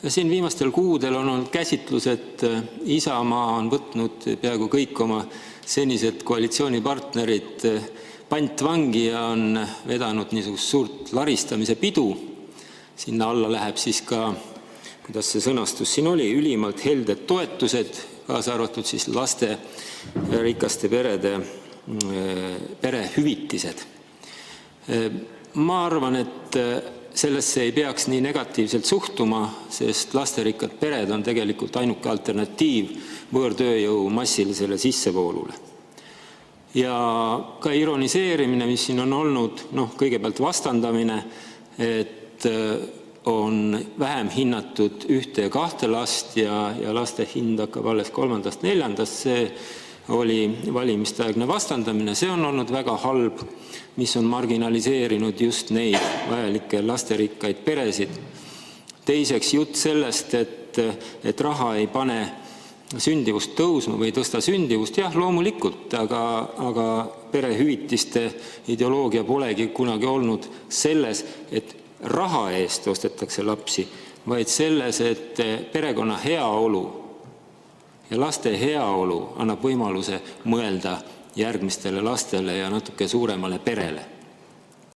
Siin viimastel kuudel on olnud käsitlus, et Isamaa on võtnud peaaegu kõik oma senised koalitsioonipartnerid pantvangi ja on vedanud niisugust suurt laristamise pidu. Sinna alla läheb siis ka, kuidas see sõnastus siin oli, ülimalt helded toetused, kaasa arvatud siis lasterikaste perede perehüvitised. Ma arvan, et sellesse ei peaks nii negatiivselt suhtuma, sest lasterikkad pered on tegelikult ainuke alternatiiv võõrtööjõu massilisele sissevoolule. Ja ka ironiseerimine, mis siin on olnud, kõigepealt vastandamine, et on vähem hinnatud 1 ja 2 last ja laste hind hakkab alles 3.–4., see oli valimisteaegne vastandamine, see on olnud väga halb, mis on marginaliseerinud just neid vajalikke lasterikkaid peresid. Teiseks jutt sellest, et raha ei pane sündivust tõusma või tõsta sündivust. Jah, loomulikult, aga perehüvitiste ideoloogia polegi kunagi olnud selles, et raha eest ostetakse lapsi, vaid selles, et perekonna heaolu ja laste heaolu annab võimaluse mõelda järgmistele lastele ja natuke suuremale perele.